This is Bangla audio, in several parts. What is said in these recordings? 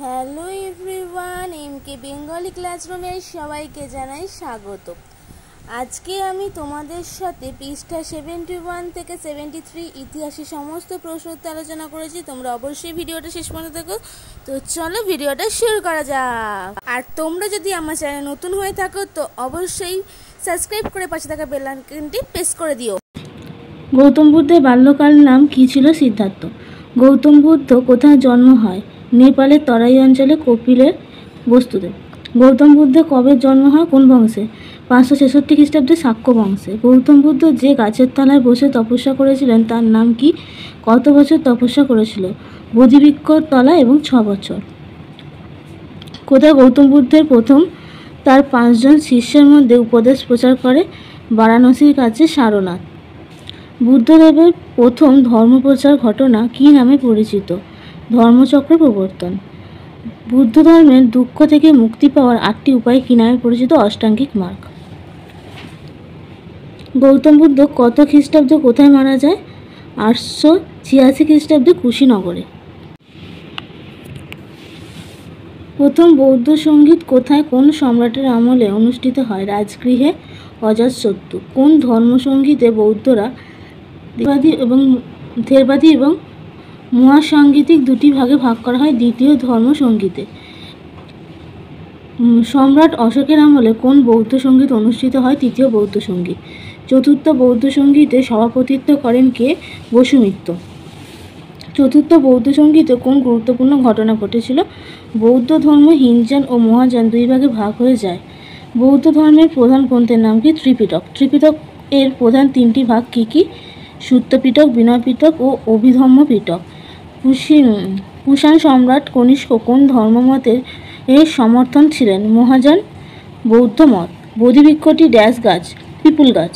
হ্যালো এভরিওয়ান, এমকে বেঙ্গলি ক্লাসরুমে সবাইকে জানাই স্বাগত। আজকে আমি তোমাদের সাথে পৃষ্ঠা 71 থেকে 73 ইতিহাসের সমস্ত প্রশ্ন উত্তর আলোচনা করেছি। তোমরা অবশ্যই ভিডিওটা শেষ পর্যন্ত দেখো। তো চলো ভিডিওটা শুরু করা যাক। আর তোমরা যদি আমার চ্যানেল নতুন হয়ে থাকো তো অবশ্যই সাবস্ক্রাইব করে পাশে থাকা বেল আইকনটি প্রেস করে দিও। গৌতম বুদ্ধের বাল্যকাল নাম কি ছিল? সিদ্ধার্থ। গৌতম বুদ্ধ কোথায় জন্ম হয়? নেপালের তরাই অঞ্চলে কপিলের বস্তুতে। গৌতম বুদ্ধের কবে জন্ম হয়? কোন বংশে? 566 খ্রিস্টাব্দে শাক্য বংশে। গৌতম বুদ্ধ যে গাছের তলায় বসে তপস্যা করেছিলেন তার নাম কি? কত বছর তপস্যা করেছিল? বোধিবৃক্ষর তলায় এবং 6 বছর। কোথায় গৌতম বুদ্ধের প্রথম তার 5 জন শিষ্যের মধ্যে উপদেশ প্রচার করে? বারাণসীর কাছে সারনাথ। বুদ্ধদেবের প্রথম ধর্মপ্রচার ঘটনা কী নামে পরিচিত? ধর্মচক্র প্রবর্তন। বুদ্ধ ধর্মের দুঃখ থেকে মুক্তি পাওয়ার 8টি উপায় কী নামে পরিচিত? অষ্টাঙ্গিক মার্গ। গৌতম বুদ্ধ কত খ্রিস্টাব্দে কোথায় মারা যায়? 886 খ্রিস্টাব্দে কুশীনগরে। প্রথম বৌদ্ধ সঙ্গীত কোথায় কোন সম্রাটের আমলে অনুষ্ঠিত হয়? রাজগৃহে অজাতশত্রু। কোন ধর্মসঙ্গীতে বৌদ্ধরা থেরবাদী এবং মহাসাংগীতিক দুটি ভাগে ভাগ করা হয়? দ্বিতীয় ধর্মসঙ্গীতে। সম্রাট অশোকের আমলে কোন বৌদ্ধ সঙ্গীত অনুষ্ঠিত হয়? তৃতীয় বৌদ্ধ সঙ্গীত। চতুর্থ বৌদ্ধ সঙ্গীতে সভাপতিত্ব করেন কে? বসুমিত্র। চতুর্থ বৌদ্ধ সঙ্গীতে কোন গুরুত্বপূর্ণ ঘটনা ঘটেছিল? বৌদ্ধ ধর্ম হিনযান ও মহাযান দুই ভাগে ভাগ হয়ে যায়। বৌদ্ধ ধর্মের প্রধান গ্রন্থের নাম কি? ত্রিপিটক। ত্রিপিটক এর প্রধান 3টি ভাগ কি কি? সূত্র পিটক, বিনয় পিটক ও অভিধম্ম পিটক। কুষাণ সম্রাট কনিষ্ক কোন ধর্মমতের সমর্থন ছিলেন? মহাযান বৌদ্ধ মত। বোধিবৃক্ষটি ড্যাশ গাছ? পিপুল গাছ।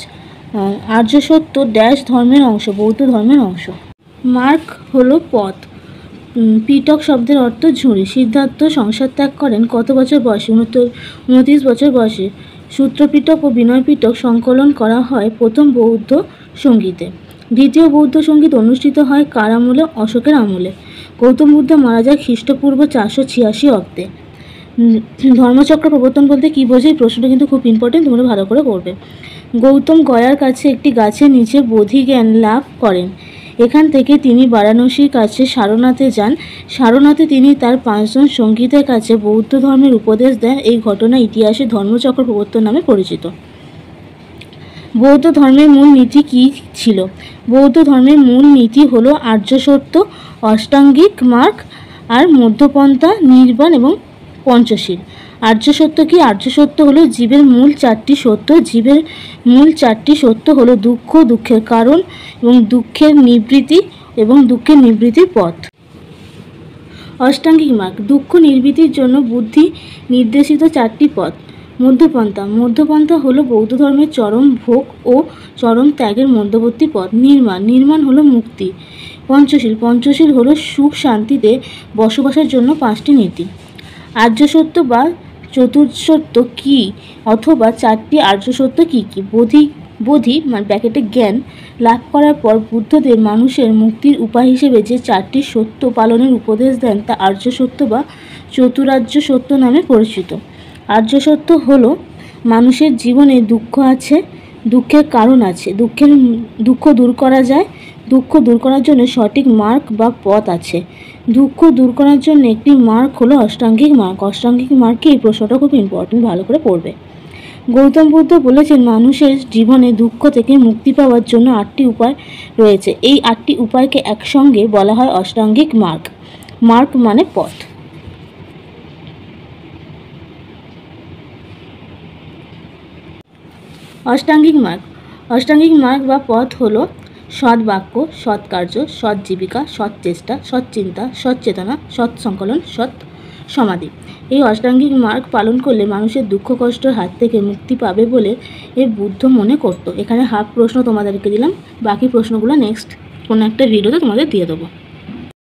আর্যসত্য ড্যাশ ধর্মের অংশ? বৌদ্ধ ধর্মের অংশ। মার্গ হলো পথ। পিটক শব্দের অর্থ ঝুড়ি। সিদ্ধার্থ সংসার ত্যাগ করেন কত বছর বয়সে? 29 বছর বয়সে। সূত্রপিটক ও বিনয় পিটক সংকলন করা হয় প্রথম বৌদ্ধ সঙ্গীতে। দ্বিতীয় বৌদ্ধ সঙ্গীত অনুষ্ঠিত হয় কার আমলে? অশোকের আমলে। গৌতম বুদ্ধ মারা যায় খ্রিস্টপূর্ব 486 অব্দে। ধর্মচক্র প্রবর্তন বলতে কী বোঝায়? প্রশ্নটা কিন্তু খুব ইম্পর্টেন্ট, তোমরা ভালো করে করবে। গৌতম গয়ার কাছে একটি গাছের নিচে বোধি জ্ঞান লাভ করেন। এখান থেকে তিনি বারাণসীর কাছে সারনাথে যান। সারনাথে তিনি তার 5 জন সঙ্গীতের কাছে বৌদ্ধ ধর্মের উপদেশ দেন। এই ঘটনা ইতিহাসে ধর্মচক্র প্রবর্তন নামে পরিচিত। বৌদ্ধ ধর্মের মূল নীতি কী ছিল? বৌদ্ধ ধর্মের মূল নীতি হলো আর্যসত্য, অষ্টাঙ্গিক মার্গ আর মধ্যপন্থা, নির্বাণ এবং পঞ্চশীল। আর্যসত্য কি? আর্যসত্য হলো জীবের মূল 4টি সত্য। জীবের মূল 4টি সত্য হলো দুঃখ, দুঃখের কারণ এবং দুঃখের নিবৃত্তির পথ। অষ্টাঙ্গিক মার্গ দুঃখ নিবৃত্তির জন্য বুদ্ধি নির্দেশিত 4টি পথ। মধ্যপন্থা। মধ্যপন্থা হলো বৌদ্ধ ধর্মের চরম ভোগ ও চরম ত্যাগের মধ্যবর্তী পথ। নির্মাণ। নির্মাণ হলো মুক্তি। পঞ্চশীল। পঞ্চশীল হলো সুখ শান্তিতে বসবাসের জন্য 5টি নীতি। আর্যসত্য বা চতুর্সত্য কি? অথবা 4টি আর্যসত্য কি কি? বোধি ব্র্যাকেটে জ্ঞান লাভ করার পর বুদ্ধদেব মানুষের মুক্তির উপায় হিসেবে যে 4টি সত্য পালনের উপদেশ দেন তা আর্যসত্য বা চতুরার্য সত্য নামে পরিচিত। আর্যসত্য হলো মানুষের জীবনে দুঃখ আছে, দুঃখের কারণ আছে, দুঃখ দূর করা যায়, দুঃখ দূর করার জন্য সঠিক মার্গ বা পথ আছে। দুঃখ দূর করার জন্য একটি মার্গ হলো অষ্টাঙ্গিক মার্গ। অষ্টাঙ্গিক মার্গকে এই প্রশ্নটা খুব ইম্পর্টেন্ট, ভালো করে পড়বে। গৌতম বুদ্ধ বলেছেন মানুষের জীবনে দুঃখ থেকে মুক্তি পাওয়ার জন্য 8টি উপায় রয়েছে। এই 8টি উপায়কে একসঙ্গে বলা হয় অষ্টাঙ্গিক মার্গ। মার্গ মানে পথ। অষ্টাঙ্গিক মার্গ। অষ্টাঙ্গিক মার্গ বা পথ হলো সৎ বাক্য, সৎ কার্য, সৎ জীবিকা, সৎ চেষ্টা, সৎ চিন্তা, সৎ চেতনা, সৎ সংকলন, সৎ সমাধি। এই অষ্টাঙ্গিক মার্গ পালন করলে মানুষের দুঃখ কষ্টের হাত থেকে মুক্তি পাবে বলে বুদ্ধ মনে করত। এখানে হাফ প্রশ্ন তোমাদেরকে দিলাম, বাকি প্রশ্নগুলো নেক্সট কোনো একটা ভিডিওতে তোমাদের দিয়ে দেবো।